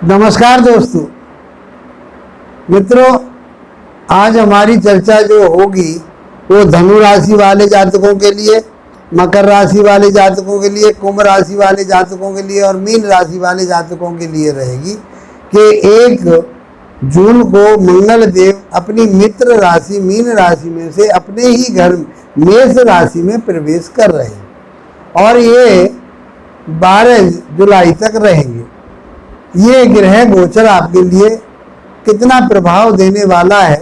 नमस्कार दोस्तों मित्रों, आज हमारी चर्चा जो होगी वो धनु राशि वाले जातकों के लिए, मकर राशि वाले जातकों के लिए, कुंभ राशि वाले जातकों के लिए और मीन राशि वाले जातकों के लिए रहेगी कि 1 जून को मंगल देव अपनी मित्र राशि मीन राशि में से अपने ही घर मेष राशि में प्रवेश कर रहे हैं और ये 12 जुलाई तक रहेंगे। ये ग्रह गोचर आपके लिए कितना प्रभाव देने वाला है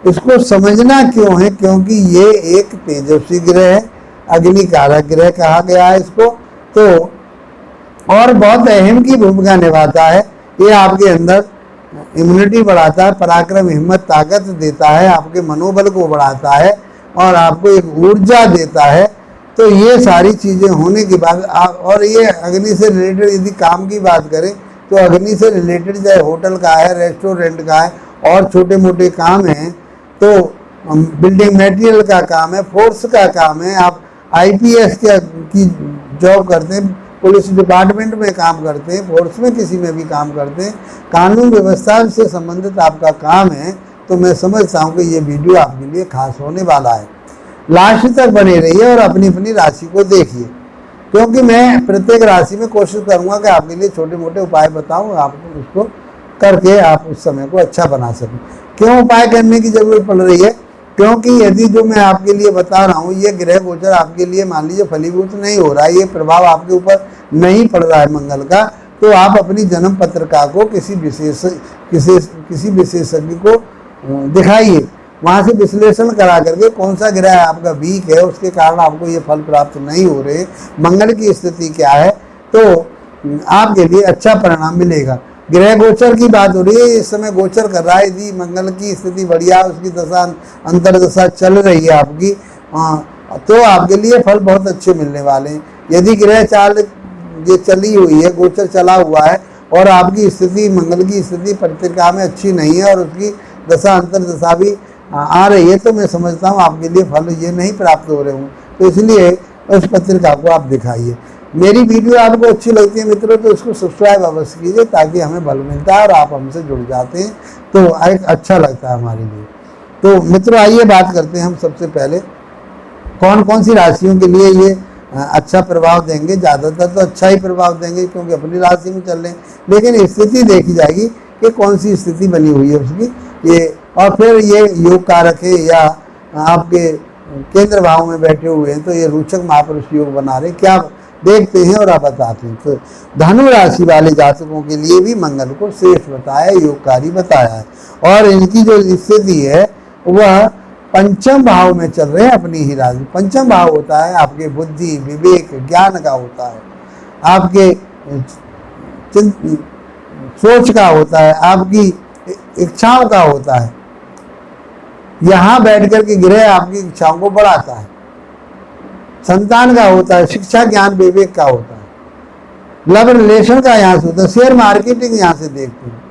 इसको समझना क्यों है, क्योंकि ये एक तेजस्वी ग्रह है, अग्निकारक ग्रह कहा गया है इसको, तो और बहुत अहम की भूमिका निभाता है। ये आपके अंदर इम्यूनिटी बढ़ाता है, पराक्रम, हिम्मत, ताकत देता है, आपके मनोबल को बढ़ाता है और आपको एक ऊर्जा देता है। तो ये सारी चीज़ें होने के बाद और ये अग्नि से रिलेटेड यदि काम की बात करें तो अग्नि से रिलेटेड चाहे होटल का है, रेस्टोरेंट का है और छोटे मोटे काम हैं, तो बिल्डिंग मटेरियल का काम है, फोर्स का काम है, आप आईपीएस की जॉब करते हैं, पुलिस डिपार्टमेंट में काम करते हैं, फोर्स में किसी में भी काम करते हैं, कानून व्यवस्था से संबंधित आपका काम है, तो मैं समझता हूँ कि ये वीडियो आपके लिए खास होने वाला है। लास्ट तक बने रहिए और अपनी अपनी राशि को देखिए, क्योंकि मैं प्रत्येक राशि में कोशिश करूंगा कि आपके लिए छोटे मोटे उपाय बताऊं, आपको उसको करके आप उस समय को अच्छा बना सकें। क्यों उपाय करने की जरूरत पड़ रही है? क्योंकि यदि जो मैं आपके लिए बता रहा हूं ये ग्रह गोचर आपके लिए मान लीजिए फलीभूत नहीं हो रहा है, ये प्रभाव आपके ऊपर नहीं पड़ रहा है मंगल का, तो आप अपनी जन्म पत्रिका को किसी विशेषज्ञ को दिखाइए, वहाँ से विश्लेषण करा करके कौन सा ग्रह आपका वीक है, उसके कारण आपको ये फल प्राप्त नहीं हो रहे, मंगल की स्थिति क्या है, तो आपके लिए अच्छा परिणाम मिलेगा। ग्रह गोचर की बात हो रही है, इस समय गोचर कर रहा है, यदि मंगल की स्थिति बढ़िया, उसकी दशा अंतर्दशा चल रही है आपकी, तो आपके लिए फल बहुत अच्छे मिलने वाले हैं। यदि ग्रह चाल ये चली हुई है, गोचर चला हुआ है और आपकी स्थिति मंगल की स्थिति पत्रिका में अच्छी नहीं है और उसकी दशा अंतर्दशा भी आ रही है, तो मैं समझता हूँ आपके लिए फल ये नहीं प्राप्त हो रहे हों, तो इसलिए उस पत्रिका को आप दिखाइए। मेरी वीडियो आपको अच्छी लगती है मित्रों तो इसको सब्सक्राइब अवश्य कीजिए, ताकि हमें बल मिलता है और आप हमसे जुड़ जाते हैं तो एक अच्छा लगता है हमारे लिए। तो मित्रों आइए बात करते हैं हम सबसे पहले कौन कौन सी राशियों के लिए ये अच्छा प्रभाव देंगे। ज़्यादातर तो अच्छा ही प्रभाव देंगे क्योंकि अपनी राशि में चल रहे हैं, लेकिन स्थिति देखी जाएगी कि कौन सी स्थिति बनी हुई है उसकी, ये और फिर ये योग कारक है या आपके केंद्र भाव में बैठे हुए हैं, तो ये रोचक महापुरुष योग बना रहे, क्या देखते हैं और आप बताते हैं। तो धनु राशि वाले जातकों के लिए भी मंगल को श्रेष्ठ बताया, योगकारी बताया है और इनकी जो स्थिति है वह पंचम भाव में चल रहे हैं अपनी ही राशि। पंचम भाव होता है आपके बुद्धि, विवेक, ज्ञान का होता है, आपके सोच का होता है, आपकी इच्छाओं का होता है। यहाँ बैठ कर के ग्रह आपकी इच्छाओं को बढ़ाता है। संतान का होता है, शिक्षा, ज्ञान, विवेक का होता है, लव रिलेशन का यहाँ से होता है, शेयर मार्केटिंग यहाँ से देखते हैं।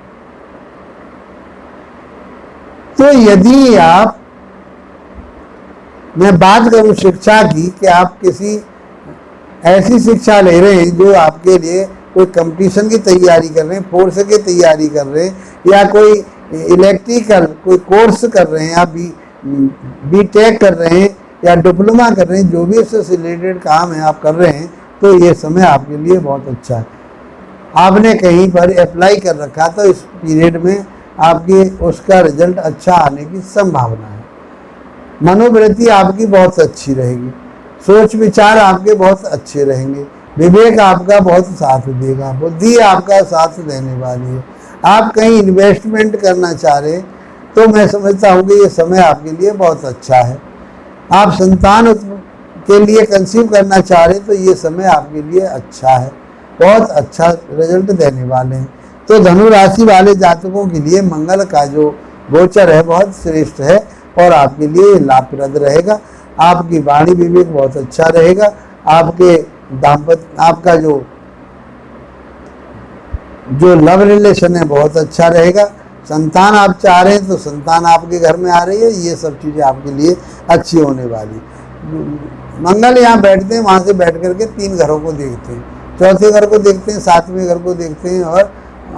तो यदि आप, मैं बात करूं शिक्षा की, कि आप किसी ऐसी शिक्षा ले रहे हैं जो आपके लिए कोई कंपटीशन की तैयारी कर रहे हैं, फोर्स की तैयारी कर रहे हैं, या कोई इलेक्ट्रिकल कोई कोर्स कर रहे हैं, या बीटेक कर रहे हैं या डिप्लोमा कर रहे हैं, जो भी इससे रिलेटेड काम है आप कर रहे हैं, तो ये समय आपके लिए बहुत अच्छा है। आपने कहीं पर अप्लाई कर रखा तो इस पीरियड में आपकी उसका रिजल्ट अच्छा आने की संभावना है। मनोवृत्ति आपकी बहुत अच्छी रहेगी, सोच विचार आपके बहुत अच्छे रहेंगे, विवेक आपका बहुत साथ देगा, बुद्धि आपका साथ देने वाली है। आप कहीं इन्वेस्टमेंट करना चाह रहे हैं तो मैं समझता हूँ कि ये समय आपके लिए बहुत अच्छा है। आप संतान के लिए कंसीव करना चाह रहे हैं तो ये समय आपके लिए अच्छा है, बहुत अच्छा रिजल्ट देने वाले हैं। तो धनु राशि वाले जातकों के लिए मंगल का जो गोचर है बहुत श्रेष्ठ है और आपके लिए लाभप्रद रहेगा। आपकी वाणी विवेक बहुत अच्छा रहेगा, आपके दाम्पत्य, आपका जो लव रिलेशन है बहुत अच्छा रहेगा। संतान आप चाह रहे हैं तो संतान आपके घर में आ रही है, ये सब चीज़ें आपके लिए अच्छी होने वाली। मंगल यहाँ बैठते हैं, वहाँ से बैठ करके 3 घरों को देखते हैं, चौथे घर को देखते हैं, 7वें घर को देखते हैं और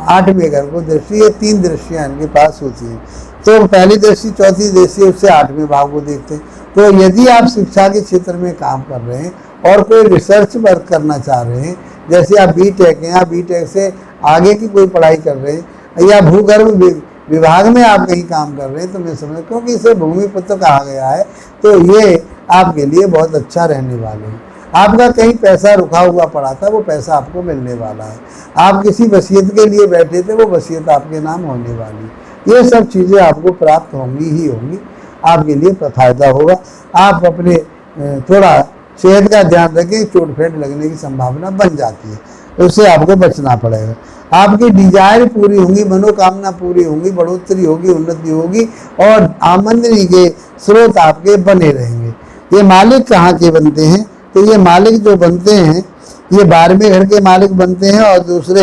8वें घर को दृष्टि, ये 3 दृष्टियाँ इनके पास होती हैं। तो पहली दृष्टि, चौथी दृष्टि उससे 8वें भाव को देखते हैं। तो यदि आप शिक्षा के क्षेत्र में काम कर रहे हैं और कोई रिसर्च वर्क करना चाह रहे हैं, जैसे आप बीटेक हैं, आप बीटेक से आगे की कोई पढ़ाई कर रहे हैं या भूगर्भ विभाग में आप कहीं काम कर रहे हैं, तो मैं समझ, क्योंकि इसे भूमिपुत्र कहा गया है, तो ये आपके लिए बहुत अच्छा रहने वाले हैं। आपका कहीं पैसा रुका हुआ पड़ा था, वो पैसा आपको मिलने वाला है। आप किसी वसीयत के लिए बैठे थे, वो वसीयत आपके नाम होने वाली। ये सब चीज़ें आपको प्राप्त होंगी ही होंगी, आपके लिए फायदा होगा। आप अपने थोड़ा सेहत का ध्यान रखें, चोट फेंट लगने की संभावना बन जाती है, उससे आपको बचना पड़ेगा। आपकी डिजायर पूरी होंगी, मनोकामना पूरी होंगी, बढ़ोतरी होगी, उन्नति होगी और आमदनी के स्रोत आपके बने रहेंगे। ये मालिक कहाँ के बनते हैं? तो ये मालिक जो बनते हैं, ये 12वें घर के मालिक बनते हैं और दूसरे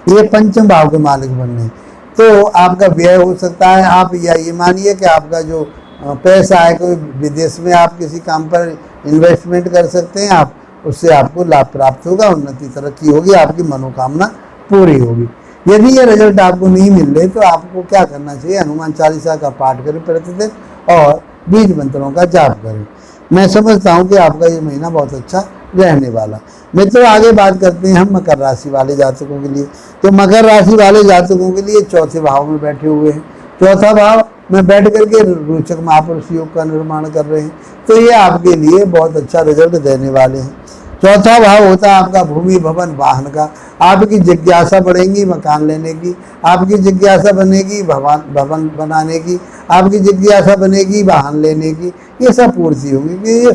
ये पंचम भाव के मालिक बनने हैं। तो आपका व्यय हो सकता है। आप या ये मानिए कि आपका जो पैसा है, कोई विदेश में आप किसी काम पर इन्वेस्टमेंट कर सकते हैं, आप उससे आपको लाभ प्राप्त होगा, उन्नति तरक्की होगी, आपकी मनोकामना पूरी होगी। यदि ये रिजल्ट आपको नहीं मिल रहे तो आपको क्या करना चाहिए? हनुमान चालीसा का पाठ करें प्रतिदिन और बीज मंत्रों का जाप करें। मैं समझता हूँ कि आपका ये महीना बहुत अच्छा रहने वाला। मित्रों, आगे बात करते हैं हम मकर राशि वाले जातकों के लिए। तो मकर राशि वाले जातकों के लिए चौथे भाव में बैठे हुए हैं। चौथा भाव में बैठ करके रोचक महापुरुष योग का निर्माण कर रहे हैं, तो ये आपके लिए बहुत अच्छा रिजल्ट देने वाले हैं। चौथा भाव होता है आपका भूमि भवन वाहन का। आपकी जिज्ञासा बढ़ेगी मकान लेने की, आपकी जिज्ञासा बनेगी भवन बनाने की, आपकी जिज्ञासा बनेगी वाहन लेने की, ये सब पूर्ति होगी कि ये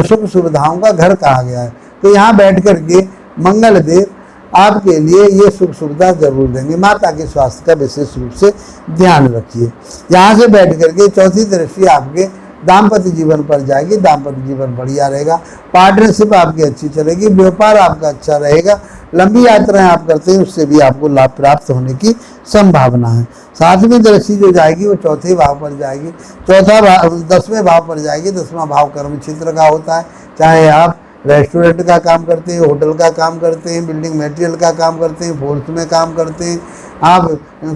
सुख सुविधाओं का घर कहा गया है। तो यहाँ बैठ कर के मंगल देव आपके लिए ये सुख सुविधा जरूर देंगे। माता के स्वास्थ्य का विशेष रूप से ध्यान रखिए। यहाँ से बैठ करके चौथी दृष्टि आपके दाम्पत्य जीवन पर जाएगी। दाम्पत्य जीवन बढ़िया रहेगा, पार्टनरशिप आपकी अच्छी चलेगी, व्यापार आपका अच्छा रहेगा, लंबी यात्राएं आप करते हैं उससे भी आपको लाभ प्राप्त होने की संभावना है। 7वीं दृष्टि जो जाएगी वो चौथे भाव पर जाएगी। चौथा भाव 10वें भाव पर जाएगी। 10वां भाव कर्म क्षेत्र का होता है। चाहे आप रेस्टोरेंट का काम करते हैं, होटल का काम करते हैं, बिल्डिंग मटेरियल का काम करते हैं, फोर्स में काम करते हैं, आप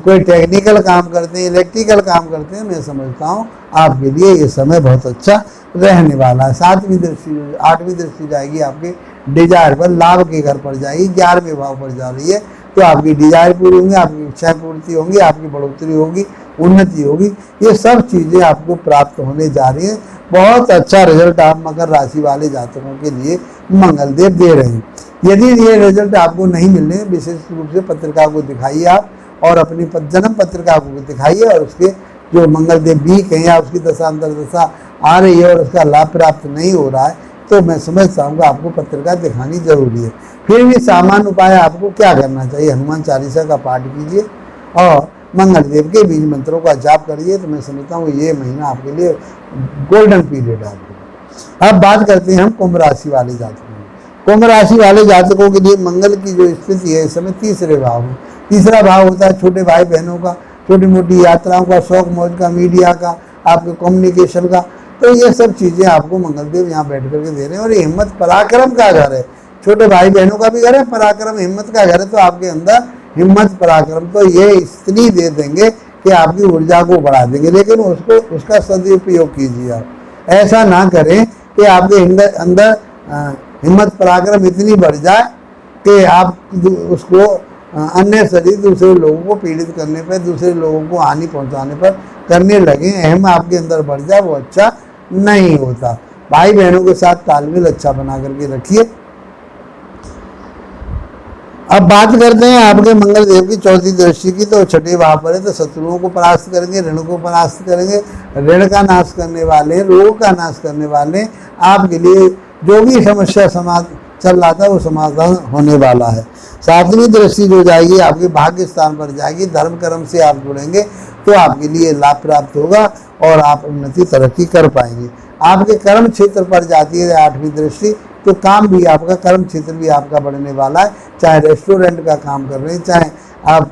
कोई टेक्निकल काम करते हैं, इलेक्ट्रिकल काम करते हैं, मैं समझता हूँ आपके लिए ये समय बहुत अच्छा रहने वाला है। 8वीं दृष्टि जाएगी आपके डिजायर पर, लाभ के घर पर जाएगी, 11वें भाव पर जा रही है। तो आपकी डिजायर पूरी होंगी, आपकी इच्छाएं पूर्ति होंगी, आपकी बढ़ोतरी होगी, उन्नति होगी, ये सब चीज़ें आपको प्राप्त होने जा रही हैं। बहुत अच्छा रिजल्ट आप मकर राशि वाले जातकों के लिए मंगल देव दे रहे हैं। यदि ये रिजल्ट आपको नहीं मिल रहे, विशेष रूप से पत्रिका को दिखाइए आप और अपनी जन्म पत्रिका को दिखाइए और उसके जो मंगल देव वीक हैं या उसकी दशा अंतर दशा आ रही है और उसका लाभ प्राप्त नहीं हो रहा है, तो मैं समझता हूँ कि आपको पत्रिका दिखानी जरूरी है। फिर भी सामान्य उपाय आपको क्या करना चाहिए? हनुमान चालीसा का पाठ कीजिए और मंगल देव के बीज मंत्रों का जाप करिए। तो मैं समझता हूँ ये महीना आपके लिए गोल्डन पीरियड है आपको। अब बात करते हैं हम कुंभ राशि वाले जातकों की। कुंभ राशि वाले जातकों के लिए मंगल की जो स्थिति है इस समय तीसरे भाव में। तीसरा भाव होता है छोटे भाई बहनों का, छोटी मोटी यात्राओं का, शौक मौज का, मीडिया का, आपके कम्युनिकेशन का। तो ये सब चीज़ें आपको मंगलदेव यहाँ बैठ करके दे रहे हैं। और ये हिम्मत पराक्रम का घर है, छोटे भाई बहनों का भी घर है, पराक्रम हिम्मत का घर है। तो आपके अंदर हिम्मत पराक्रम तो ये इतनी दे देंगे कि आपकी ऊर्जा को बढ़ा देंगे, लेकिन उसका सदुपयोग कीजिए। आप ऐसा ना करें कि आपके अंदर हिम्मत पराक्रम इतनी बढ़ जाए कि आप उसको अन्य शरीर दूसरे लोगों को पीड़ित करने पर, दूसरे लोगों को हानि पहुंचाने पर करने लगे, अहम आपके अंदर बढ़ जाए, वो अच्छा नहीं होता। भाई बहनों के साथ तालमेल अच्छा बना करके रखिए। अब बात करते हैं आपके मंगल देव की चौथी दृष्टि की। तो छठे भाव पर है, तो शत्रुओं को परास्त करेंगे, ऋण को परास्त करेंगे, ऋण का नाश करने वाले, रोग का नाश करने वाले, आपके लिए जो भी समस्या चल रहा था वो समाधान होने वाला है। 7वीं दृष्टि जो जाएगी आपके भाग्य स्थान पर जाएगी। धर्म कर्म से आप जुड़ेंगे तो आपके लिए लाभ प्राप्त होगा और आप उन्नति तरक्की कर पाएंगे। आपके कर्म क्षेत्र पर जाती है 8वीं दृष्टि, तो काम भी आपका, कर्म क्षेत्र भी आपका बढ़ने वाला है। चाहे रेस्टोरेंट का काम कर रहे हैं, चाहे आप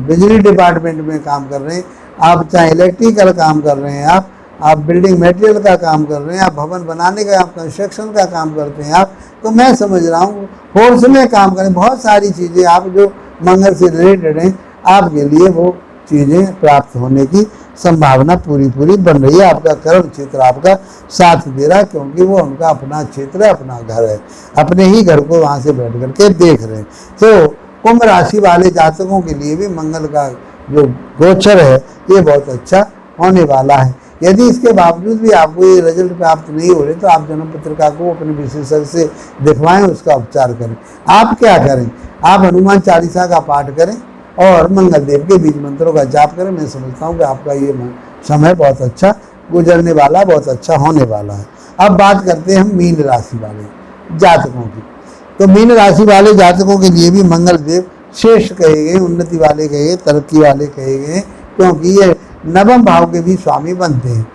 बिजली डिपार्टमेंट में काम कर रहे हैं, आप चाहे इलेक्ट्रिकल काम कर रहे हैं, आप बिल्डिंग मटेरियल का काम कर रहे हैं, आप भवन बनाने का, आप कंस्ट्रक्शन का काम करते हैं आप, तो मैं समझ रहा हूँ फोर्स में काम करें। बहुत सारी चीज़ें आप जो मंगल से रिलेटेड हैं, आपके लिए वो चीज़ें प्राप्त होने की संभावना पूरी बन रही है। आपका कर्म क्षेत्र आपका साथ दे रहा है, क्योंकि वो उनका अपना क्षेत्र है, अपना घर है, अपने ही घर को वहाँ से बैठ करके देख रहे हैं। तो कुंभ राशि वाले जातकों के लिए भी मंगल का जो गोचर है ये बहुत अच्छा होने वाला है। यदि इसके बावजूद भी आपको ये रिजल्ट प्राप्त नहीं हो रहे तो आप जन्म पत्रिका को अपने विशेषज्ञ से दिखवाएं, उसका उपचार करें। आप क्या करें, आप हनुमान चालीसा का पाठ करें और मंगल देव के बीज मंत्रों का जाप करें। मैं समझता हूँ कि आपका ये समय बहुत अच्छा गुजरने वाला, बहुत अच्छा होने वाला है। अब बात करते हैं हम मीन राशि वाले जातकों की। तो मीन राशि वाले जातकों के लिए भी मंगल देव श्रेष्ठ कहे गए, उन्नति वाले कहे गए, तरक्की वाले कहे गए, क्योंकि ये नवम भाव के भी स्वामी बनते हैं।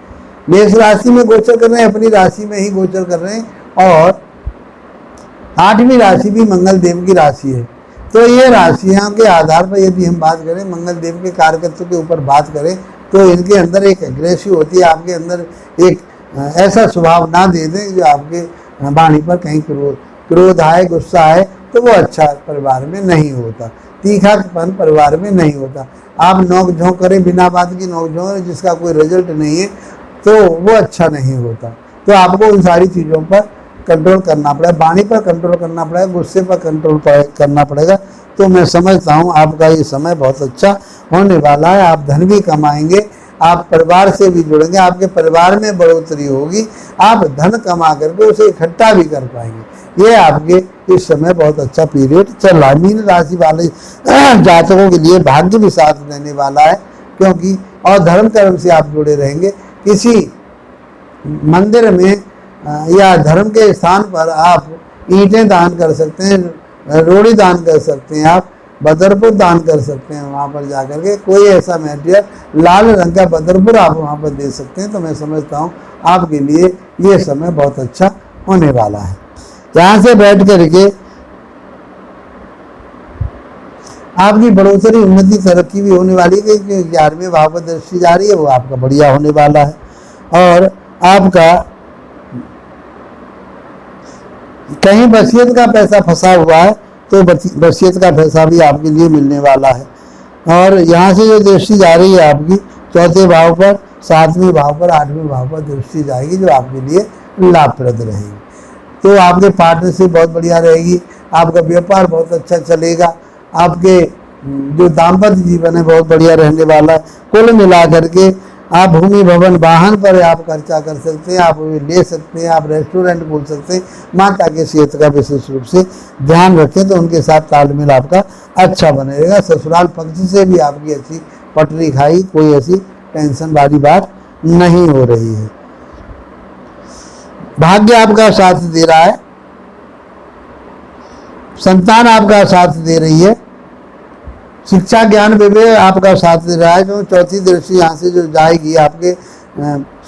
मेष राशि में गोचर कर रहे हैं, अपनी राशि में ही गोचर कर रहे हैं, और 8वीं राशि भी मंगल देव की राशि है। तो ये राशियां के आधार पर यदि हम बात करें, मंगल देव के कारकत्व के ऊपर बात करें, तो इनके अंदर एक एग्रेसिव होती है, आपके अंदर एक ऐसा स्वभाव ना दे दें जो आपके वाणी पर कहीं क्रोध आए, गुस्सा आए, तो वो अच्छा परिवार में नहीं होता, तीखापन परिवार में नहीं होता। आप नोक झोंक करें, बिना बात की नोक झोंक, जिसका कोई रिजल्ट नहीं है, तो वो अच्छा नहीं होता। तो आपको उन सारी चीज़ों पर कंट्रोल करना पड़ेगा, वाणी पर कंट्रोल करना पड़ेगा, गुस्से पर कंट्रोल करना पड़ेगा। तो मैं समझता हूँ आपका ये समय बहुत अच्छा होने वाला है। आप धन भी कमाएंगे, आप परिवार से भी जुड़ेंगे, आपके परिवार में बढ़ोतरी होगी, आप धन कमा करके उसे इकट्ठा भी कर पाएंगे। ये आपके इस समय बहुत अच्छा पीरियड चल रहा है। मीन राशि वाले जातकों के लिए भाग्य भी साथ देने वाला है, क्योंकि और धर्म कर्म से आप जुड़े रहेंगे। किसी मंदिर में या धर्म के स्थान पर आप ईंटें दान कर सकते हैं, रोड़ी दान कर सकते हैं, आप बदरपुर दान कर सकते हैं। वहाँ पर जाकर के कोई ऐसा मटेरियल लाल रंग का बदरपुर आप वहाँ पर दे सकते हैं। तो मैं समझता हूँ आपके लिए ये समय बहुत अच्छा होने वाला है। यहाँ से बैठ करके आपकी बढ़ोतरी, उन्नति, तरक्की भी होने वाली है, क्योंकि 11वें भाव पर दृष्टि जा रही है, वो आपका बढ़िया होने वाला है। और आपका कहीं वसीयत का पैसा फंसा हुआ है तो वसीयत का पैसा भी आपके लिए मिलने वाला है। और यहाँ से जो दृष्टि जा रही है आपकी 4थे भाव पर, 7वें भाव पर, 8वें भाव पर दृष्टि जाएगी, जो आपके लिए लाभप्रद रहेगी। तो आपके पार्टनरशिप बहुत बढ़िया रहेगी, आपका व्यापार बहुत अच्छा चलेगा, आपके जो दाम्पत्य जीवन है बहुत बढ़िया रहने वाला है। कुल मिला करके आप भूमि, भवन, वाहन पर आप खर्चा कर सकते हैं, आप ले सकते हैं, आप रेस्टोरेंट खोल सकते हैं। माता के सेहत का विशेष रूप से ध्यान रखें, तो उनके साथ तालमेल आपका अच्छा बने रहेगा। ससुराल पक्ष से भी आपकी अच्छी पटरी खाई, कोई ऐसी टेंशन वाली बात नहीं हो रही है। भाग्य आपका साथ दे रहा है, संतान आपका साथ दे रही है, शिक्षा, ज्ञान, विवेक आपका साथ दे रहा है। जो 4थी दृष्टि यहाँ से जो जाएगी आपके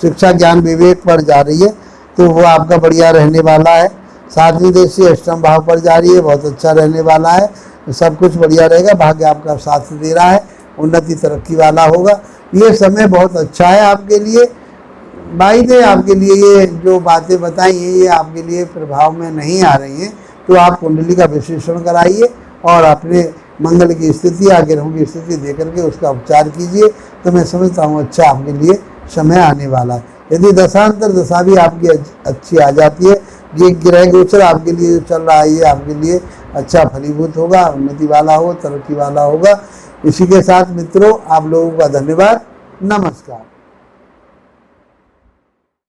शिक्षा, ज्ञान, विवेक पर जा रही है, तो वो आपका बढ़िया रहने वाला है। 7वीं दृष्टि अष्टम भाव पर जा रही है, बहुत अच्छा रहने वाला है, सब कुछ बढ़िया रहेगा। भाग्य आपका साथ दे रहा है, उन्नति, तरक्की वाला होगा। ये समय बहुत अच्छा है आपके लिए। भाई ने आपके लिए ये जो बातें बताई हैं, ये आपके लिए प्रभाव में नहीं आ रही हैं, तो आप कुंडली का विश्लेषण कराइए और अपने मंगल की स्थिति या ग्रहों की स्थिति देकर के उसका उपचार कीजिए। तो मैं समझता हूँ अच्छा आपके लिए समय आने वाला है। यदि दशांतर दशा भी आपकी अच्छी आ जाती है, ये ग्रह गोचर आपके लिए जो चल रहा है ये आपके लिए अच्छा फलीभूत होगा, उन्नति वाला हो, तरक्की वाला होगा। इसी के साथ मित्रों, आप लोगों का धन्यवाद, नमस्कार।